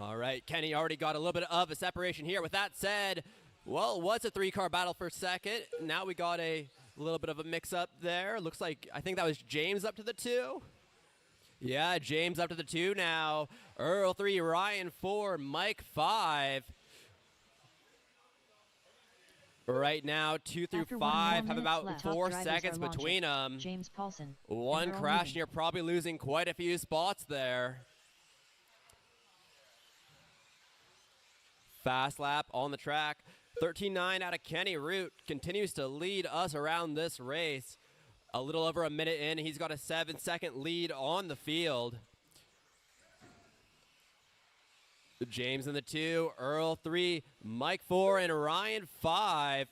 All right, Kenny already got a little bit of a separation here. With that said, well, it was a three-car battle for second. Now we got a little bit of a mix-up there. Looks like, I think that was James up to the 2. Yeah, James up to the 2 now. Earl 3, Ryan 4, Mike 5. Right now, 2 through 5 have about 4 seconds between them. James Paulson. One crash, and you're probably losing quite a few spots there. Fast lap on the track. 13.9 out of Kenny Root continues to lead us around this race. A little over a minute in, he's got a 7-second lead on the field. James in the 2, Earl 3, Mike 4, and Ryan 5.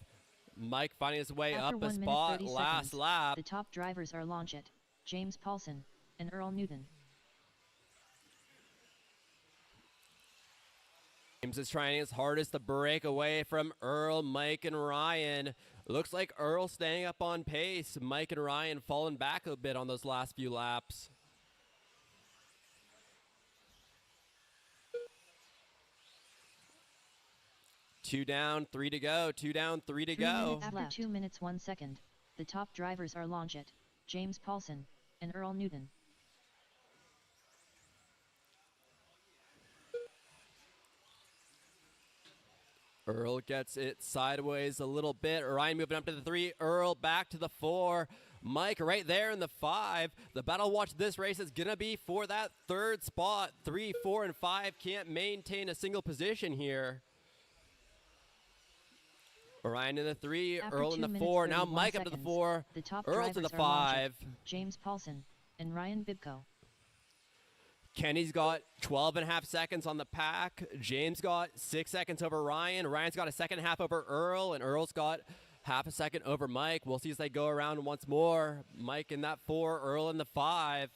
Mike finding his way After up a spot last lap. The top drivers are Longett, James Paulson, and Earl Newton. James is trying his hardest to break away from Earl, Mike, and Ryan. Looks like Earl staying up on pace. Mike and Ryan falling back a bit on those last few laps. Two down, 3 to go. 2 down, 3 to go. After 2 minutes 1 second, the top drivers are Longett, James Paulson, and Earl Newton. Earl gets it sideways a little bit. Ryan moving up to the 3. Earl back to the 4. Mike right there in the 5. The battle watch this race is going to be for that 3rd spot. 3, 4, and 5 can't maintain a single position here. Ryan in the 3. After Earl in 2 the minutes, 4. Now 31 Mike up to the seconds, 4. The top Earl to the drivers are 5. Longett, James Paulson, and Ryan Bibko. Kenny's got 12.5 seconds on the pack. James got 6 seconds over Ryan. Ryan's got a second and a half over Earl, and Earl's got half a second over Mike. We'll see as they go around once more. Mike in that 4, Earl in the 5.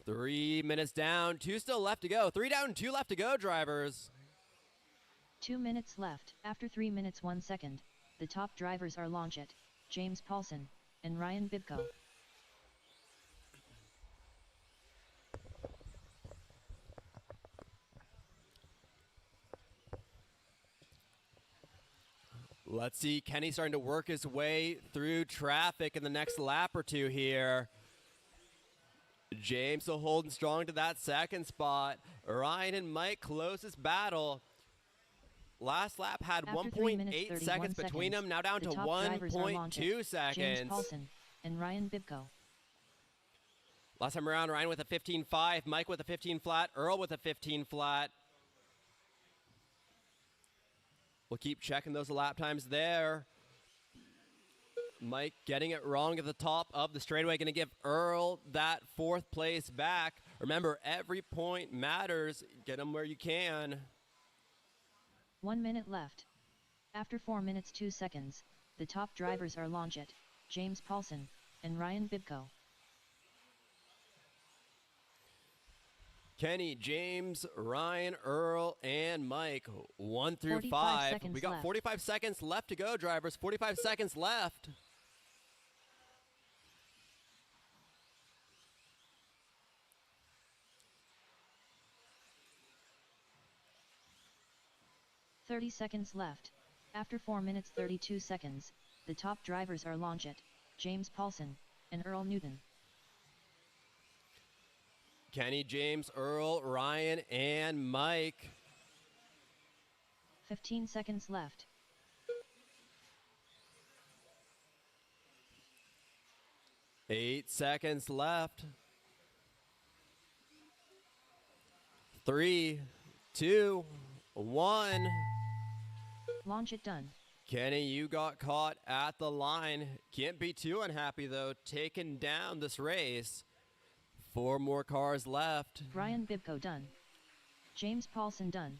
3 minutes down, 2 still left to go. 3 down, 2 left to go, drivers. 2 minutes left. After 3 minutes 1 second, the top drivers are Longett, James Paulson, and Ryan Bibko. Let's see, Kenny starting to work his way through traffic in the next lap or 2 here. James still holding strong to that 2nd spot. Ryan and Mike closest battle. Last lap had 1.8 seconds between them, now down to 1.2 seconds. James Paulson and Ryan Bibko. Last time around, Ryan with a 15.5, Mike with a 15 flat, Earl with a 15 flat. We'll keep checking those lap times there. Mike getting it wrong at the top of the straightaway, going to give Earl that 4th place back. Remember, every point matters. Get them where you can. 1 minute left. After 4 minutes 2 seconds, the top drivers are Longett, James Paulson, and Ryan Bibko. Kenny, James, Ryan, Earl, and Mike, 1 through 5. We got left. 45 seconds left to go, drivers. 45 seconds left. "30 seconds left. After 4 minutes 32 seconds, the top drivers are Longett, James Paulson, and Earl Newton. Kenny, James, Earl, Ryan, and Mike. 15 seconds left. Eight seconds left. 3, 2, 1. Launch it done. Kenny, you got caught at the line. Can't be too unhappy, though, taking down this race. 4 more cars left. Ryan Bibko done. James Paulson done.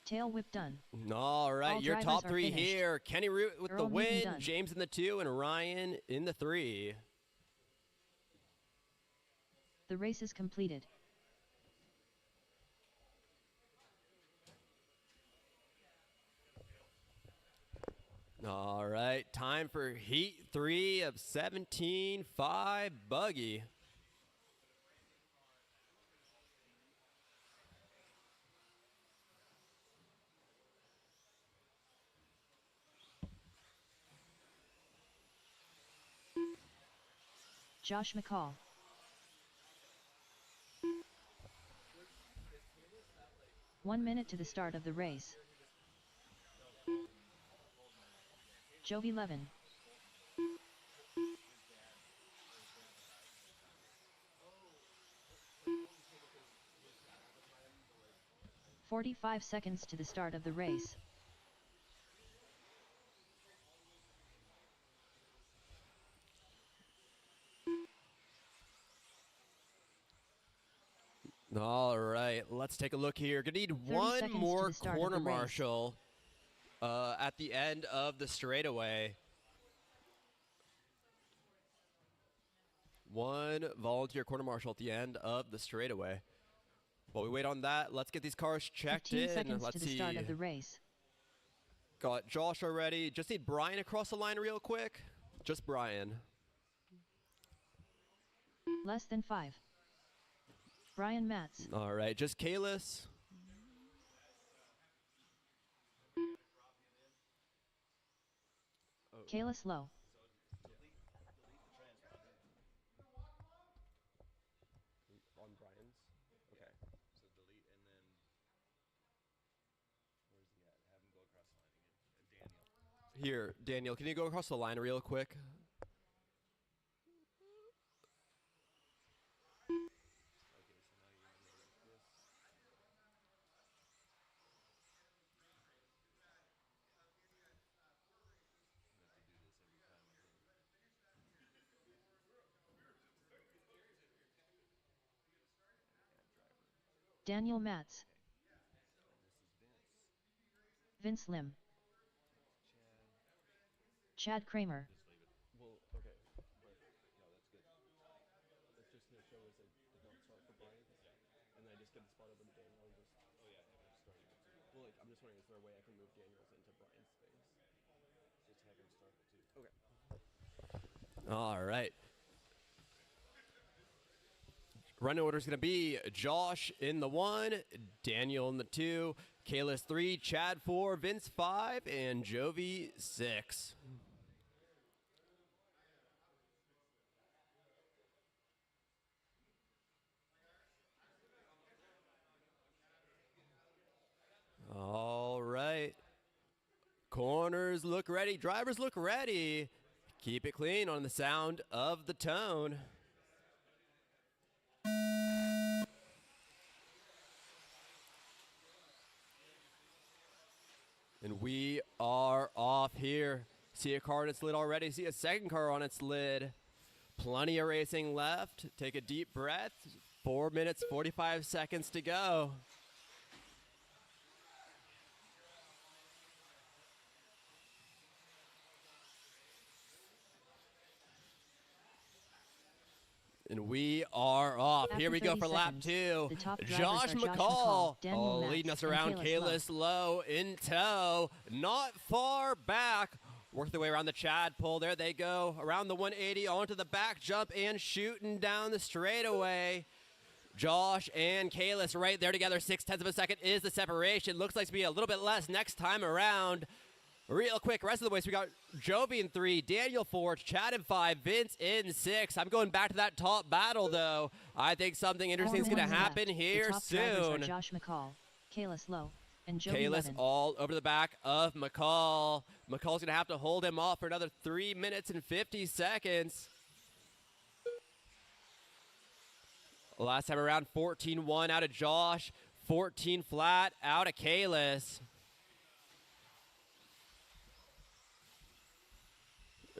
Tail whip done. All right, your top 3 finished. here. Kenny Root with Earl the win, Newton done. James in the 2, and Ryan in the 3. The race is completed. All right, time for Heat 3 of 17.5 Buggy. Josh McCall. One minute to the start of the race. Jovi Levin. 45 seconds to the start of the race. All right, let's take a look here. Gonna need one more corner marshal at the end of the straightaway. One volunteer corner marshal at the end of the straightaway. While we wait on that, let's get these cars checked 15 in. seconds Let's to the see. start of the race. Got Josh already. Just need Brian across the line real quick. Just Brian. Less than 5. Brian Matz. All right, just Kalis. Kalis Low. On Brian's? Okay. So delete and then where's he at? Have him go across the line again. Daniel. Here, Daniel, can you go across the line real quick? Okay, so now you're gonna make this. I have to do this every time again. Daniel Matz. This is Vince. Vince Lim. Chad. Chad Kramer. Just leave it. Well, okay. No, that's good. It's just going to show us a did not start for Brian. And then I just get the spot open to Daniel and just... Oh yeah, have him start it too. Well, like, I'm just wondering, is there a way I can move Daniels into Brian's space? Just have him start it too. Okay. All right. Running order is going to be Josh in the 1, Daniel in the 2, Kalis 3, Chad 4, Vince 5, and Jovi 6. All right. Corners look ready. Drivers look ready. Keep it clean on the sound of the tone. And we are off here. See a car on its lid already. See a second car on its lid. Plenty of racing left. Take a deep breath. 4 minutes, 45 seconds to go. And we are off. After Here we go 30 for lap seconds, 2. the top drivers Josh are Josh McCall, McCall, Daniel Matz, leading us and around. Kalis Kalis Low in tow. Not far back. Work their way around the Chad pole. There they go. Around the 180 onto the back jump and shooting down the straightaway. Josh and Kalis right there together. 0.6 of a second is the separation. Looks like to be a little bit less next time around. Real quick, rest of the way, so we got Jovi in 3, Daniel 4, Chad in 5, Vince in 6. I'm going back to that top battle, though. I think something interesting is going to happen here the top drivers are soon. Josh McCall, Kalis Low, and Jovi Kalis Levin. all over the back of McCall. McCall's going to have to hold him off for another 3 minutes and 50 seconds. Last time around, 14-1 out of Josh, 14 flat out of Kalis.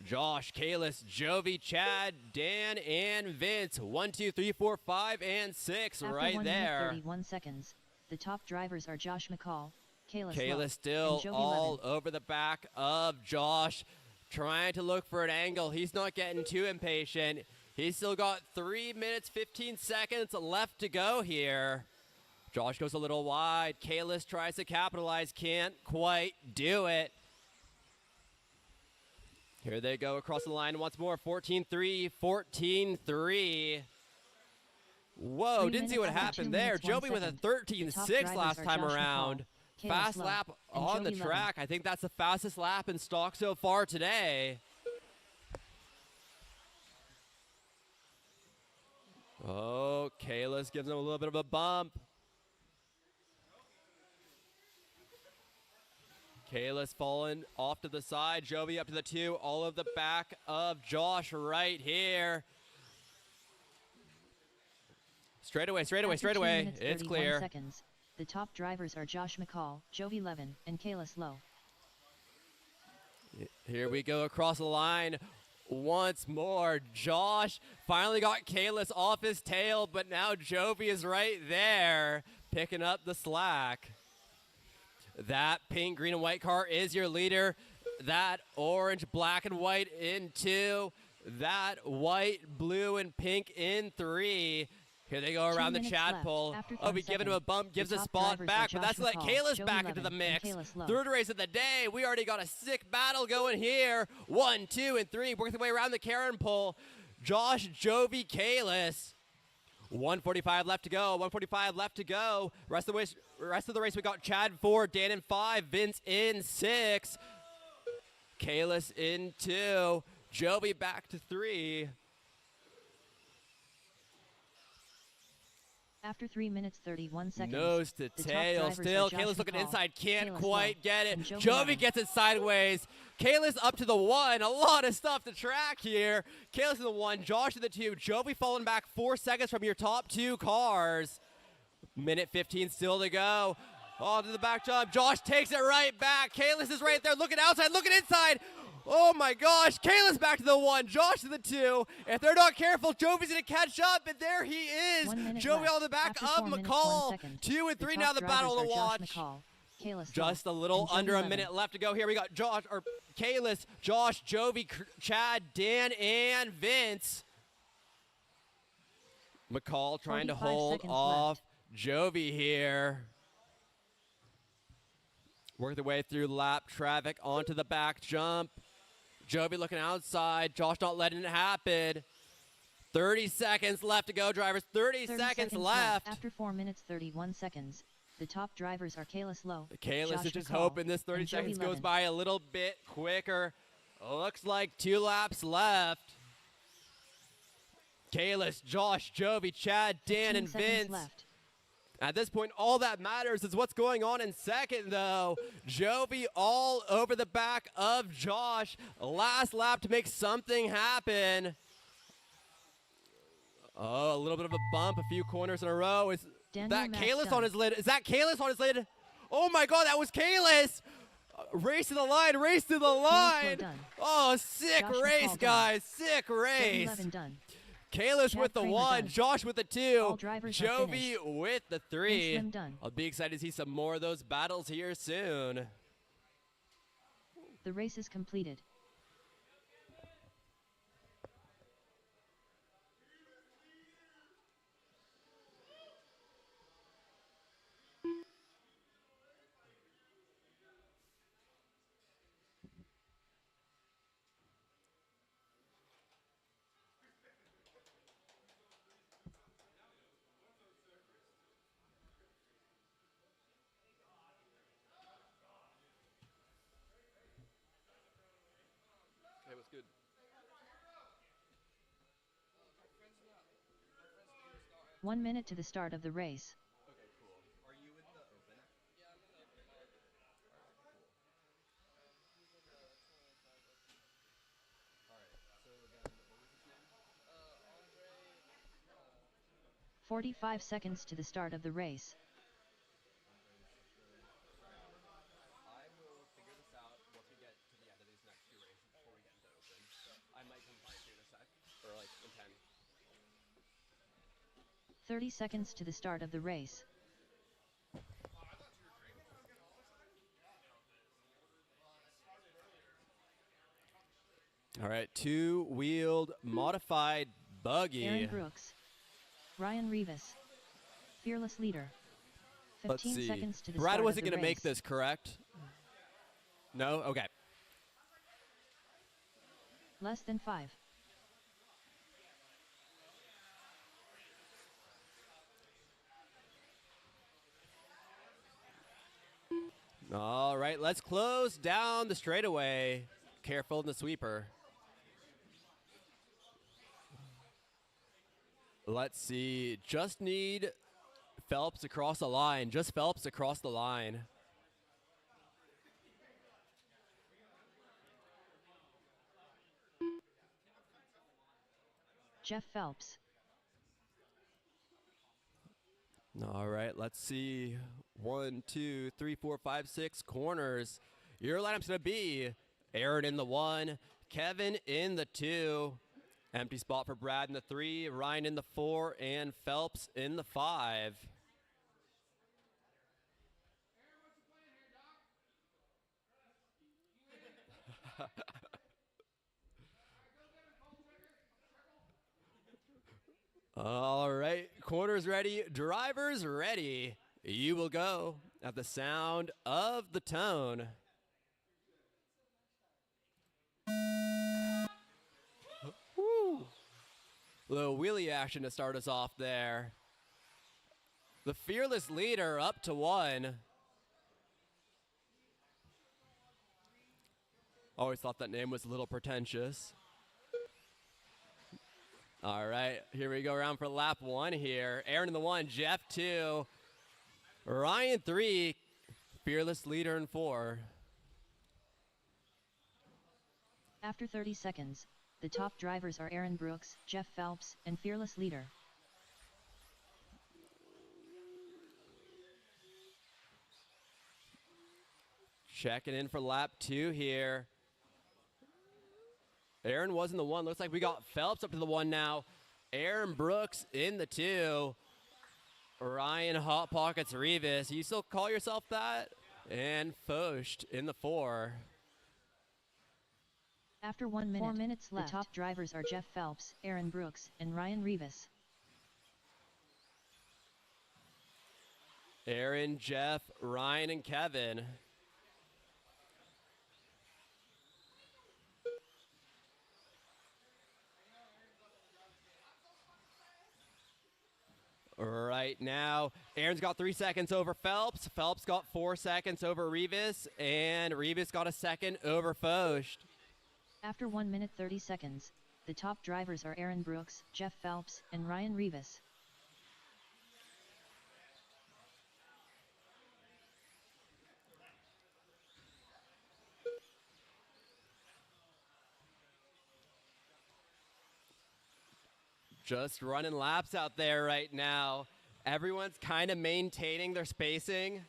Josh, Kalis, Jovi, Chad, Dan, and Vince. 1, 2, 3, 4, 5, and 6 After right 1 minute there. 31 seconds, the top drivers are Josh McCall, Kalis Low, Kalis still and Jovi all Levin. over the back of Josh, trying to look for an angle. He's not getting too impatient. He's still got 3 minutes, 15 seconds left to go here. Josh goes a little wide. Kalis tries to capitalize, can't quite do it. Here they go across the line once more. 14-3, 14-3. Whoa, 3 didn't see minutes what and 2 happened there. minutes, 1 Jovi with a second. The top 13-6 drivers last are time Josh around. McCall, Kalis Fast Low, lap and on the Jovi track. I think that's the fastest lap in stock so far today. Kalis gives him a little bit of a bump. Kalis falling off to the side. Jovi up to the 2. All of the back of Josh right here. Straight away. After 2 minutes, It's 31 clear. seconds, the top drivers are Josh McCall, Jovi Levin, and Kalis Lowe. Here we go across the line once more. Josh finally got Kalis off his tail, but now Jovi is right there picking up the slack. That pink, green, and white car is your leader. That orange, black, and white in 2. That white, blue, and pink in 3. Here they go 2 around the minutes Chad left. pole. After Oh, we 10 giving him a seconds, bump, gives the a top spot drivers back, are but that's Josh let McCall, Kalis Joey back into the Levin, mix. and Kalis Lowe. Third race of the day. We already got a sick battle going here. 1, 2, and 3. Working their way around the Karen pole. Josh, Jovi, Kalis. 1:45 left to go. 1:45 left to go. Rest of the race, we got Chad 4, Dan in 5, Vince in 6, Kalis in 2, Jovi back to 3. After 3 minutes 31 seconds, Nose to the top tail drivers still. are Josh Kalis looking McCall, inside. Can't Kalis quite Lowe, get it. and Jovi Jovi Levin. gets it sideways. Kalis up to the 1. A lot of stuff to track here. Kalis in the 1. Josh in the 2. Jovi falling back 4 seconds from your top 2 cars. Minute 15 still to go. Oh, to the back jump. Josh takes it right back. Kalis is right there looking outside, looking inside. Oh my gosh. Kalis back to the 1. Josh to the 2. If they're not careful, Jovi's going to catch up, and there he is. 1 minute Jovi left. on the back After of 4 minutes, 1 McCall. second, 2 and the 3 top now the battle to drivers are watch. Josh McCall, Kalis Just a Lowe, little and Joey under a Levin. minute left to go here. We got Josh, or Kalis, Josh, Jovi, Chad, Dan, and Vince. McCall trying to 45 hold seconds off Jovi here. Work their way through lap traffic onto the back jump. Jovi looking outside. Josh not letting it happen. 30 seconds left to go, drivers. 30 seconds left. After 4 minutes 31 seconds, the top drivers are Kalis Lowe, Kalis Josh is just McCall, hoping this 30 and Joey seconds goes Levin. by a little bit quicker. Looks like 2 laps left. Kalis, Josh, Jovi, Chad, Dan, 15 and seconds Vince. left. At this point, all that matters is what's going on in second, though. Jovi all over the back of Josh. Last lap to make something happen. Oh, a little bit of a bump, a few corners in a row. Is Daniel that Max Kalis done. on his lid? Is that Kalis on his lid? Oh my God, that was Kalis! Race to the line, race to the line. done. Oh, sick Josh race, McCall done. guys, sick Joey race. Levin done. Kalis Chad with the Kramer 1, done. Josh with the 2, All drivers are Jovi finished. with the 3. Slim done. I'll be excited to see some more of those battles here soon. The race is completed. Hey, what's good? 1 minute to the start of the race. Okay, cool. Are you in the open? Alright, so again, what was his name? 45 seconds to the start of the race. I will figure this out once we get to the end of these next 2 races before we get into open. I might come by you in a sec, or like in 10. 30 seconds to the start of the race. All right, 2-wheeled modified buggy. Aaron Brooks. Ryan Rivas. Fearless leader. Let's 15 see. seconds to the Brad start wasn't of the going to make race. this, correct? No? Okay. Less than 5. All right, let's close down the straightaway. Careful in the sweeper. Let's see. Just need Phelps across the line. Just Phelps across the line. Jeff Phelps. All right, let's see. 1, 2, 3, 4, 5, 6 corners. Your lineup's going to be Aaron in the 1, Kevin in the 2, empty spot for Brad in the 3, Ryan in the 4, and Phelps in the 5. All right, corners ready, drivers ready. You will go at the sound of the tone. Woo. Little wheelie action to start us off there. The fearless leader up to 1. Always thought that name was a little pretentious. All right, here we go around for lap 1 here. Aaron in the 1, Jeff 2, Ryan 3, fearless leader in 4. After 30 seconds, the top drivers are Aaron Brooks, Jeff Phelps, and fearless leader. Checking in for lap 2 here. Aaron was in the 1. Looks like we got Phelps up to the 1 now. Aaron Brooks in the 2. Ryan Hot Pockets Rivas. You still call yourself that? And Focht in the 4. After 1 minute, 4 minutes left, the top drivers are Jeff Phelps, Aaron Brooks, and Ryan Rivas. Aaron, Jeff, Ryan, and Kevin. Right now, Aaron's got 3 seconds over Phelps. Phelps got 4 seconds over Rivas, and Rivas got a second over Focht. After 1 minute 30 seconds, the top drivers are Aaron Brooks, Jeff Phelps, and Ryan Rivas. Just running laps out there right now. Everyone's kind of maintaining their spacing.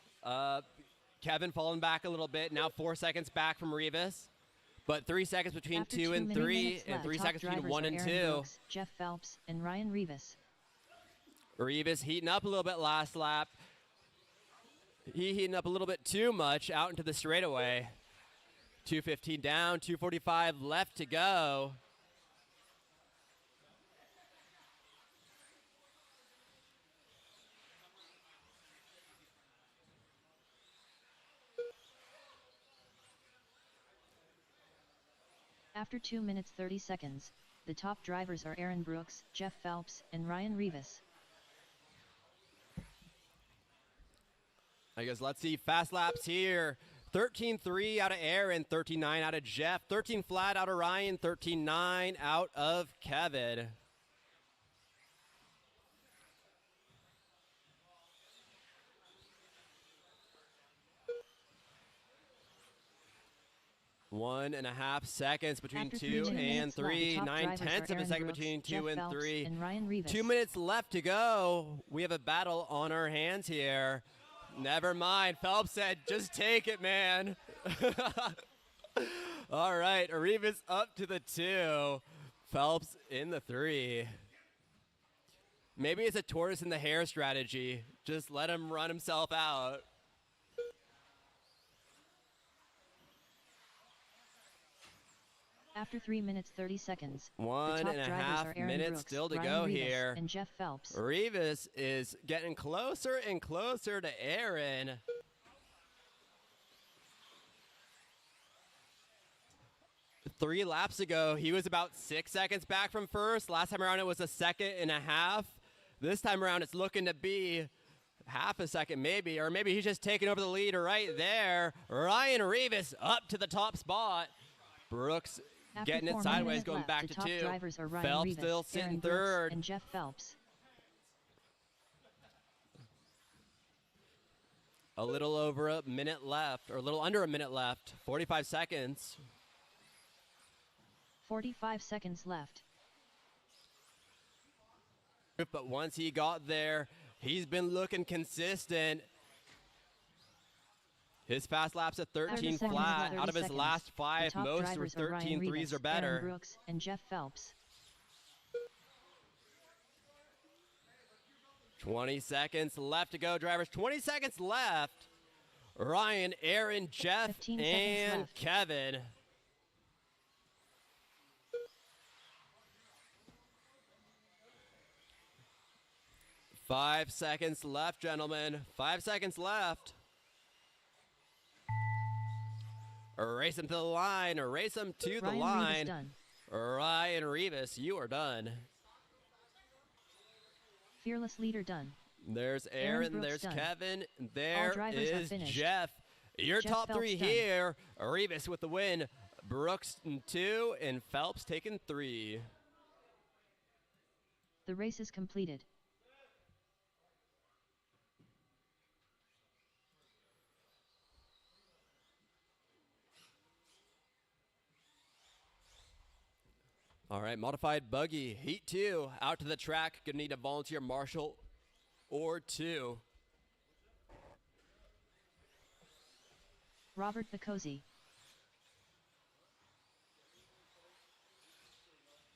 Kevin falling back a little bit. Now 4 seconds back from Rivas. But 3 seconds between After 2 and 3, and 3 top seconds between drivers 1 are and Aaron 2. Brooks, Jeff Phelps, and Ryan Rivas. Rivas heating up a little bit last lap. He heating up a little bit too much out into the straightaway. 2:15 down, 2:45 left to go. After 2 minutes 30 seconds, the top drivers are Aaron Brooks, Jeff Phelps, and Ryan Rivas. I guess let's see fast laps here. 13.3 out of Aaron, 13.9 out of Jeff, 13 flat out of Ryan, 13.9 out of Kevin. One and a half seconds between After 2 and 3. left, 9 tenths of a Aaron second Brooks, between 2 Jeff and Phelps, 3. and Ryan Rivas. 2 minutes left to go. We have a battle on our hands here. Never mind. Phelps said, just take it, man. All right. Rivas up to the 2. Phelps in the 3. Maybe it's a tortoise in the hare strategy. Just let him run himself out. After 3 minutes 30 seconds, One the top and a drivers half are Aaron minutes Brooks, still to Ryan go Rivas, here. and Jeff Phelps. Rivas is getting closer and closer to Aaron. Three laps ago, he was about 6 seconds back from first. Last time around, it was a second and a half. This time around, it's looking to be half a second maybe, or maybe he's just taking over the lead right there. Ryan Rivas up to the top spot. Brooks After getting it 4 sideways, minutes going left, back the to top 2. drivers are Ryan Phelps Rivas, still sitting Aaron Brooks, third. and Jeff Phelps. A little over a minute left, or a little under a minute left. 45 seconds. 45 seconds left. But once he got there, he's been looking consistent. His fast laps at 13 seconds, flat. 30 Out of his seconds. last The 5, top most were drivers are Ryan 13 threes Rivas, or better. Aaron Brooks, and Jeff Phelps. 20 seconds left to go, drivers. 20 seconds left. Ryan, Aaron, Jeff, 15 seconds and left. Kevin. Five seconds left, gentlemen. 5 seconds left. Race him to the line. Race him to the Ryan line. Rivas done. Ryan Rivas, you are done. Fearless leader done. There's Aaron Aaron, Brooks there's done. Kevin, there drivers have is finished. Jeff. Your Jeff top Phelps 3 done. here. Rivas with the win. Brooks in 2, and Phelps taking 3. The race is completed. All right, modified buggy, heat 2, out to the track. Gonna need a volunteer marshal or 2. Robert Bacozzi.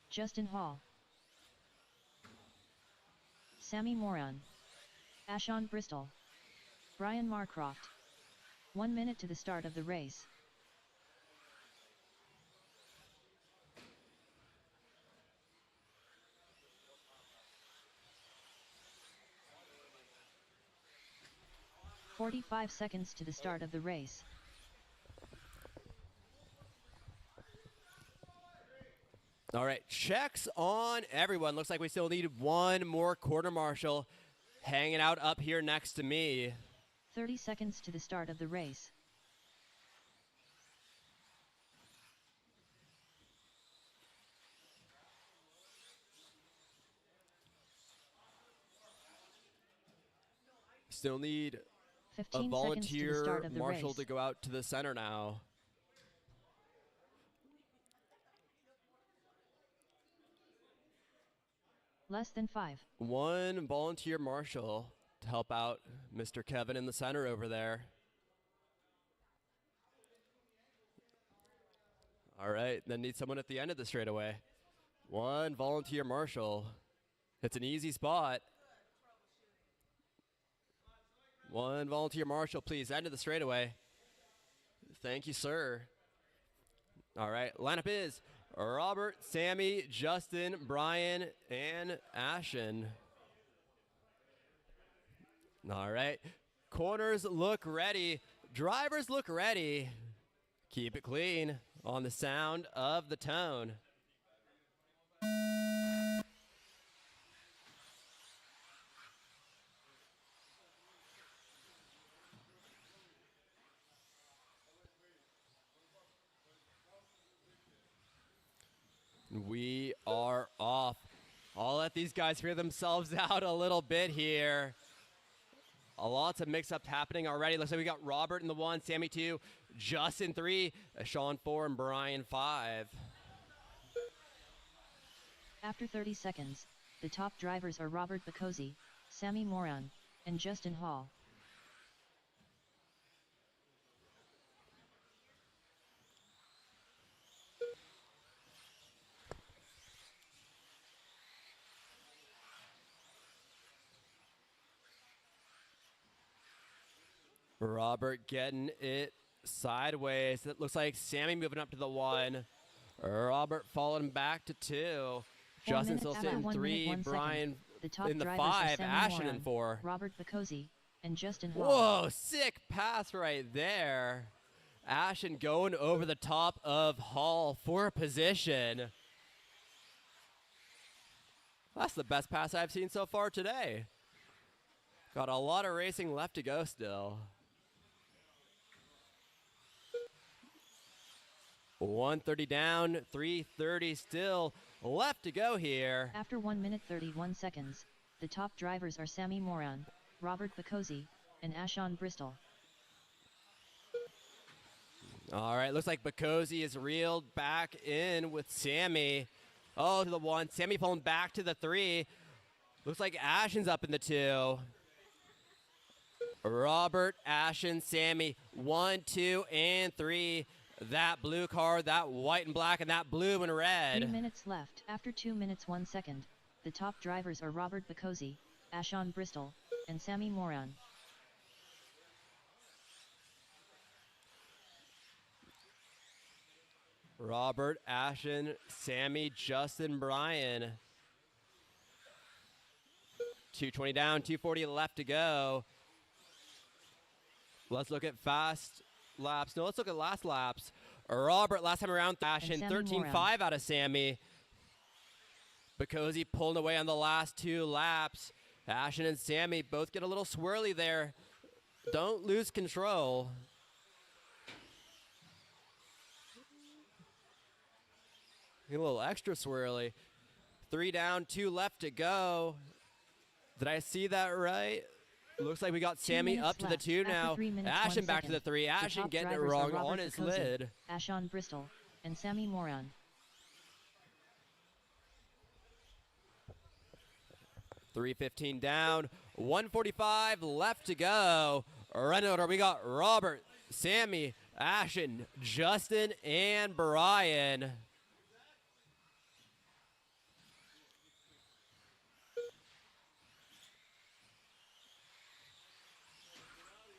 Justin Hall. Sammy Moran. Ashon Bristol. Brian Marcroft. 1 minute to the start of the race. "45 seconds to the start of the race. All right, checks on everyone. Looks like we still need one more quarter marshal hanging out up here next to me. 30 seconds to the start of the race. Still need 15 a seconds to the volunteer start of the marshal race. to go out to the center now. Less than 5. One volunteer marshal to help out Mr. Kevin in the center over there. All right, then need someone at the end of the straightaway. One volunteer marshal. It's an easy spot. One volunteer marshal, please. End of the straightaway. Thank you, sir. All right, lineup is Robert, Sammy, Justin, Brian, and Ashen. All right, corners look ready. Drivers look ready. Keep it clean on the sound of the tone. We are off. I'll let these guys figure themselves out a little bit here. A lot of mix-ups happening already. Looks like we got Robert in the 1, Sammy 2, Justin 3, Sean 4, and Brian 5. After 30 seconds, the top drivers are Robert Bacozzi, Sammy Moran, and Justin Hall. Robert getting it sideways. It looks like Sammy moving up to the 1. Robert falling back to 2. Justin still sitting 3. Brian The top in the drivers are 5. Sammy Ashen Moran, in 4. Robert Bacozzi, and Justin Hall. Whoa, sick pass right there. Ashen going over the top of Hall for position. That's the best pass I've seen so far today. Got a lot of racing left to go still. 130 down, 330 still left to go here. After 1 minute 31 seconds, the top drivers are Sammy Moran, Robert Bacozzi, and Ashon Bristol. All right, looks like Bakosi is reeled back in with Sammy. Oh, to the 1. Sammy pulling back to the 3. Looks like Ashen's up in the 2. Robert, Ashen, Sammy, 1, 2, and 3. That blue car, that white and black, and that blue and red. 3 minutes left. After 2 minutes 1 second, the top drivers are Robert Bakosi, Ashon Bristol, and Sammy Moran. Robert, Ashen, Sammy, Justin, Brian. 220 down, 240 left to go. Let's look at fast laps. No, let's look at last laps. Robert, last time around, Ashen, Sammy 13.5 out of Sammy. Bakosi pulling away on the last 2 laps. Ashen and Sammy both get a little swirly there. Don't lose control. A little extra swirly. 3 down, 2 left to go. Did I see that right? Looks like we got 2 Sammy minutes up to the left. 2 After now. 3 minutes, Ashen 1 back to the second, 3. the Ashen top getting it drivers are wrong Robert on his Bakosi, lid. Ashon Bristol, and Sammy Moran. 3:15 down, 1:45 left to go. Run order, we got Robert, Sammy, Ashen, Justin, and Brian.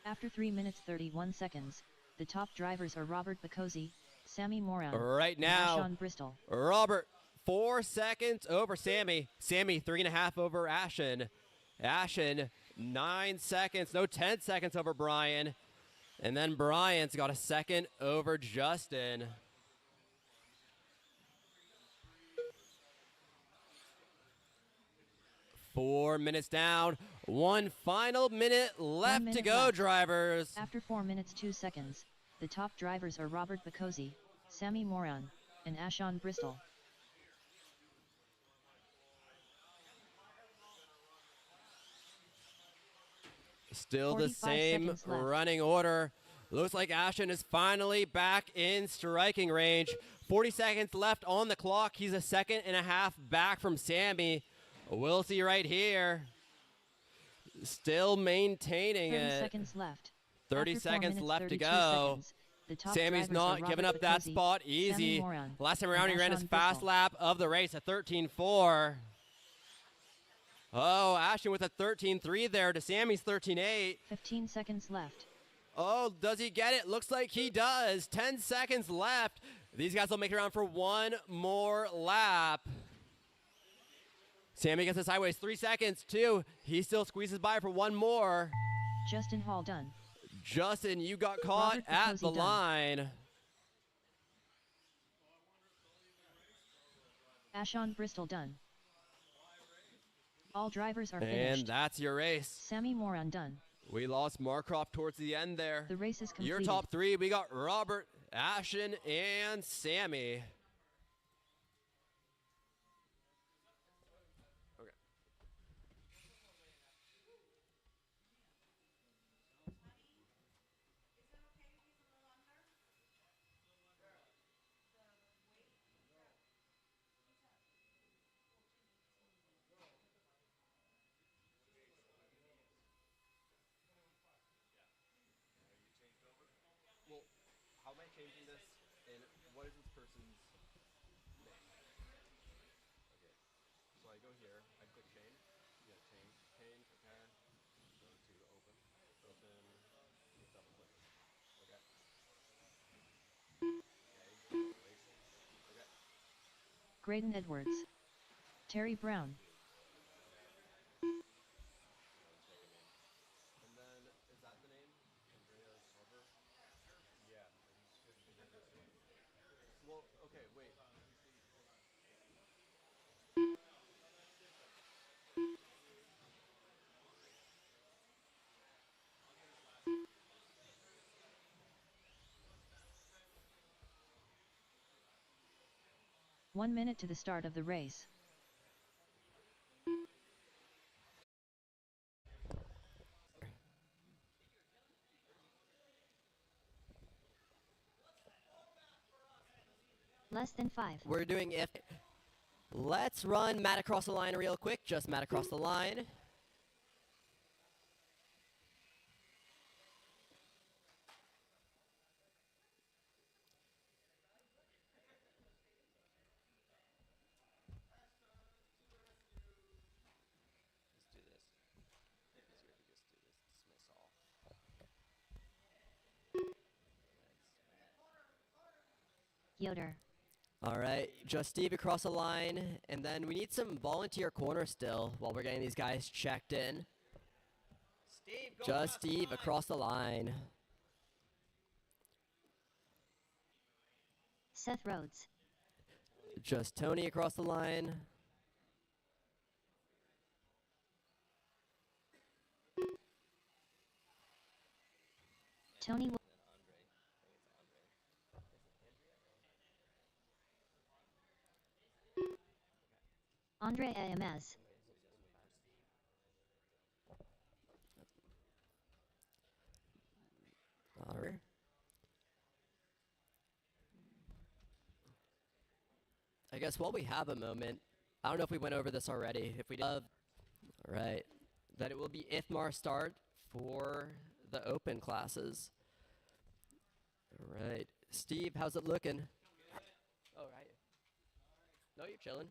After 3 minutes 31 seconds, the top drivers are Robert Bakosi, Sammy Moran, Right and now, Ashon Bristol. Robert, 4 seconds over Sammy. Sammy, 3.5 over Ashen. Ashen, 9 seconds, no, 10 seconds over Brian. And then Brian's got a second over Justin. Four minutes down, one final minute left to minute go, left. drivers. After 4 minutes 2 seconds, the top drivers are Robert Bakosi, Sammy Moran, and Ashon Bristol. Still the 45 same seconds left. running order. Looks like Ashen is finally back in striking range. 40 seconds left on the clock. He's a second and a half back from Sammy. We'll see right here. Still maintaining 30 it. seconds left. 30 After 4 seconds minutes, left to 32 go. seconds, the top Sammy's drivers not are giving Robert up that Bakosi, spot Sammy easy. Moran, Last time and around, he ran his Ashon fast Bristol. lap of the race at 13.4. Oh, Ashton with a 13.3 there to Sammy's 13.8. 15 seconds left. Oh, does he get it? Looks like he does. 10 seconds left. These guys will make it around for one more lap. Sammy gets the sideways. 3 seconds, 2. He still squeezes by for one more. Justin Hall done. Justin, you got caught Robert at Bakosi the done. line. Ashon Bristol done. All drivers are And finished. that's your race. Sammy Moran done. We lost Markroft towards the end there. The race is completed. Your top 3, we got Robert, Ashen, and Sammy. Okay. Well, how am I changing this? And what is this person's name? Okay. So I go here, I click change. Yeah, change. Change, okay. Go to open. Open. Double click. Okay. Okay. Wait. Okay. Graydon Edwards. Terry Brown. And then, is that the name? Andrea Silver? Yeah. Well, okay, wait. One minute to the start of the race. Less than 5. We're doing if. Let's run Matt across the line real quick. Just Matt across the line. Let's do this. Easier if we just do this dismiss all. Yoder. All right, just Steve across the line, and then we need some volunteer corner still while we're getting these guys checked in. Steve, go Just Steve across the line. Seth Rhodes. Just Tony across the line. Tony. Andre AMS. All right. I guess while we have a moment, I don't know if we went over this already. If we did, all right, that it will be IFMAR start for the open classes. All right, Steve, how's it looking? Oh, right. No, you're chilling.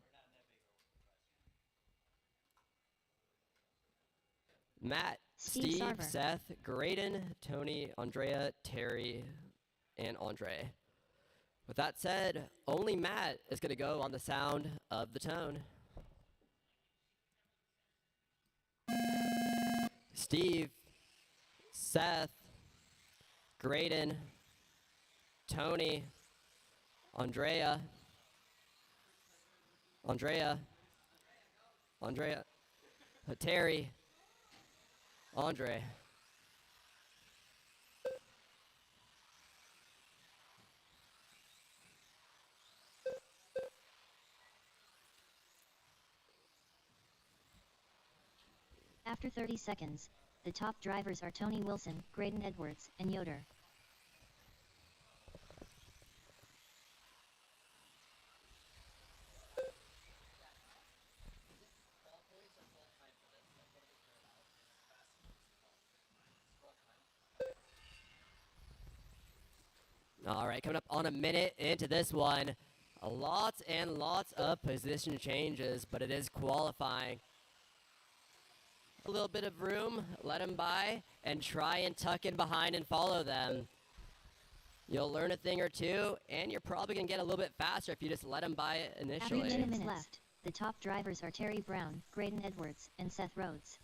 Matt, Steve Steve, Sarver. Seth, Graydon, Tony, Andrea, Terry, and Andre. With that said, only Matt is going to go on the sound of the tone. Steve, Seth, Graydon, Tony, Andrea, Terry, Andre. After 30 seconds, the top drivers are Tony Wilson, Graydon Edwards, and Yoder. All right, coming up on a minute into this one. Lots and lots of position changes, but it is qualifying. A little bit of room, let them by, and try and tuck in behind and follow them. You'll learn a thing or two, and you're probably going to get a little bit faster if you just let them by it After initially. 10 minutes left, the top drivers are Terry Brown, Graydon Edwards, and Seth Rhodes.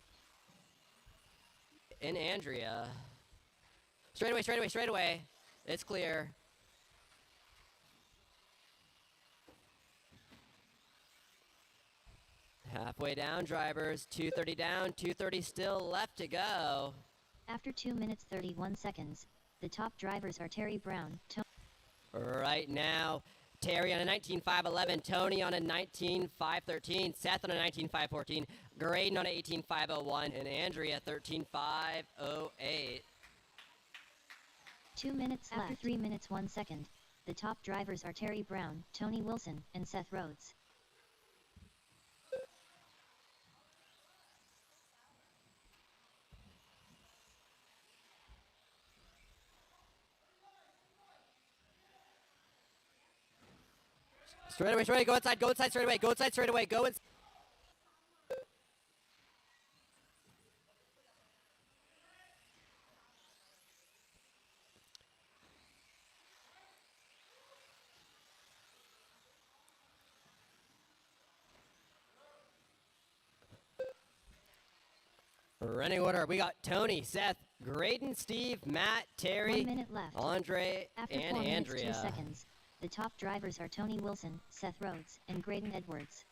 And Andrea. Straight away. It's clear. Halfway down, drivers. 230 down, 230 still left to go. After 2 minutes 31 seconds, the top drivers are Terry Brown, Right now, Terry on a 19.511, Tony on a 19.513, Seth on a 19.514, Graydon on a 18.501, and Andrea 13.508. 2 minutes left. After 3 minutes 1 second, the top drivers are Terry Brown, Tony Wilson, and Seth Rhodes. Straight away, go inside straight away, go inside. Running order, we got Tony, Seth, Graydon, Steve, Matt, Terry, 1 minute left. Andre, After and 4 minutes Andrea. 2 seconds, the top drivers are Tony Wilson, Seth Rhodes, and Graydon Edwards.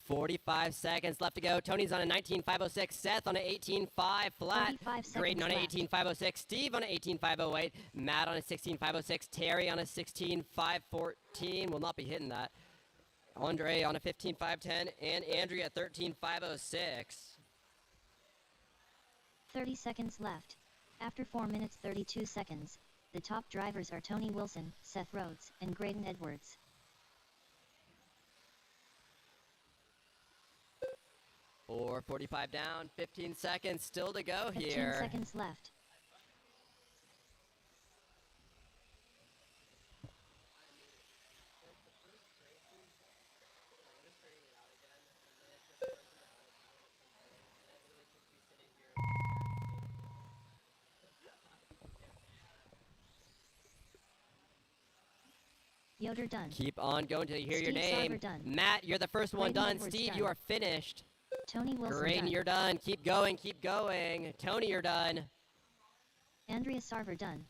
45 seconds left to go. Tony's on a 19.506, Seth on an 18.5 flat, 45 Graydon on an seconds 18.506, Steve on an 18.508, Matt on a 16.506, Terry on a 16.514, will not be hitting that. Andre on a 15.510, and Andrea at 13.506. 30 seconds left. After 4 minutes 32 seconds, The top drivers are Tony Wilson, Seth Rhodes, and Graydon Edwards. 4:45 down, 15 seconds still to go 15 here. seconds left. Yoder done. Keep on going till you hear your Steve name. Sarver done. Matt, you're the first one Graydon done. Edwards Steve, done. you are finished. Tony Wilson Graydon, done. you're done. Keep going, keep going. Tony, you're done. Andrea Sarver done.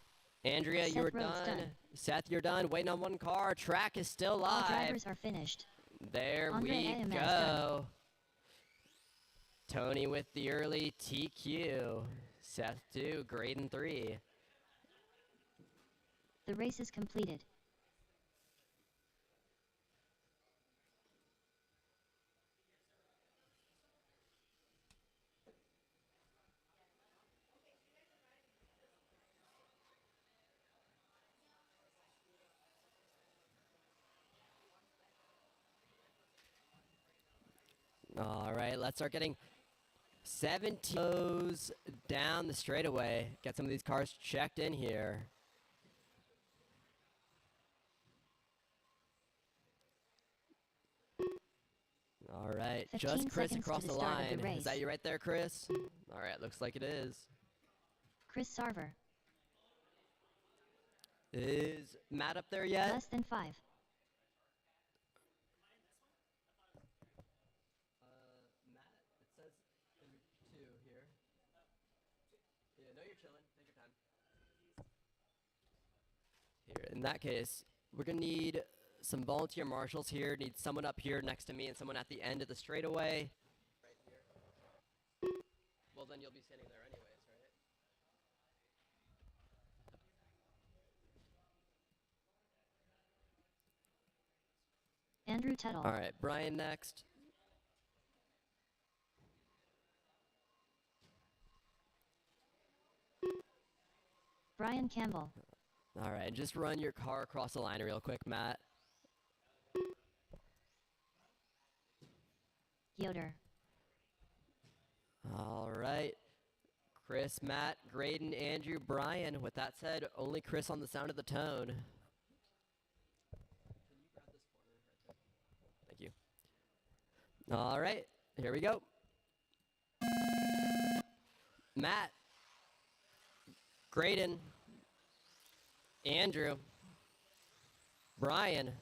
Andrea, Seth you're Rhodes done. done. Seth, you're done. Waiting on one car. Track is still All live. drivers are finished. There Andre we AMS go. done. Tony with the early TQ. Seth 2, Graydon 3. The race is completed. All right, let's start getting 17 goes down the straightaway. Get some of these cars checked in here. All right, 15 just Chris seconds to across the the start of the line. Is race. that you right there, Chris? All right, looks like it is. Chris Sarver. Is Matt up there yet? Less than 5. Matt, it says number 2 here. Yeah, no, you're chilling. Take your time. Here, in that case, we're gonna need some volunteer marshals here. Need someone up here next to me and someone at the end of the straightaway. Right here. Well, then you'll be standing there anyways, right? Andrew Tuttle. All right, Brian next. Brian Campbell. All right, just run your car across the line real quick, Matt. Yoder. All right. Chris, Matt, Graydon, Andrew, Brian. With that said, only Chris on the sound of the tone. Thank you. All right, here we go. Matt, Graydon, Andrew, Brian.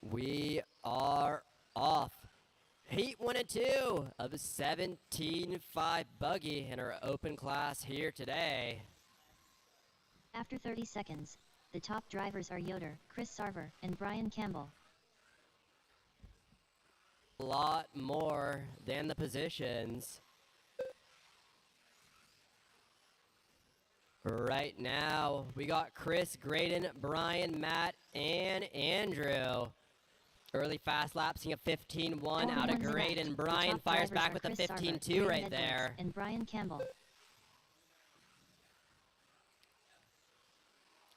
We are off. Heat 1 and 2 of a 17.5 buggy in our open class here today. After 30 seconds, the top drivers are Yoder, Chris Sarver, and Brian Campbell. A lot more than the positions. Right now, we got Chris, Graydon, Brian, Matt, and Andrew. Early fast lap, seeing a 15-1 out of 4 ones Graydon. left. Brian The top fires drivers back are with a Chris Sarver, 15-2 Graydon right Edwards, there. And Brian Campbell.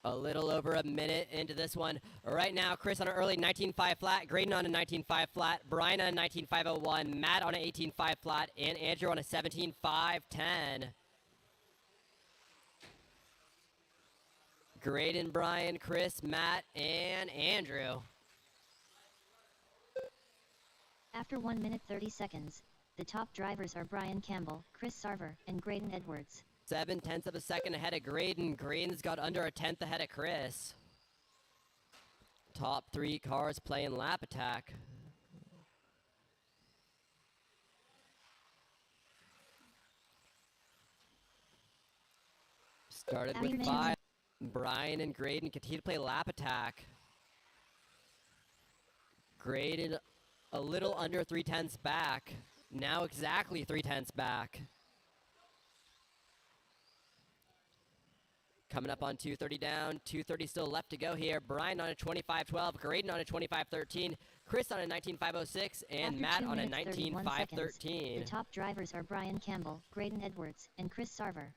A little over a minute into this one. Right now, Chris on an early 19.5 flat, Graydon on a 19.5 flat, Brian on a 19.501, Matt on an 18.5 flat, and Andrew on a 17.510. Graydon, Brian, Chris, Matt, and Andrew. After 1 minute 30 seconds, the top drivers are Brian Campbell, Chris Sarver, and Graydon Edwards. 0.7 of a second ahead of Graydon. Graydon's got under a tenth ahead of Chris. Top 3 cars playing lap attack. Started After with two 5. Brian and Graydon continue to play lap attack. Graydon a little under 0.3 back. Now exactly 0.3 back. Coming up on 2:30 down, 2:30 still left to go here. Brian on a 25.12, Graydon on a 25.13, Chris on a 19.506, and After Matt 2 on a minutes 31 seconds, 19.513. the top drivers are Brian Campbell, Graydon Edwards, and Chris Sarver.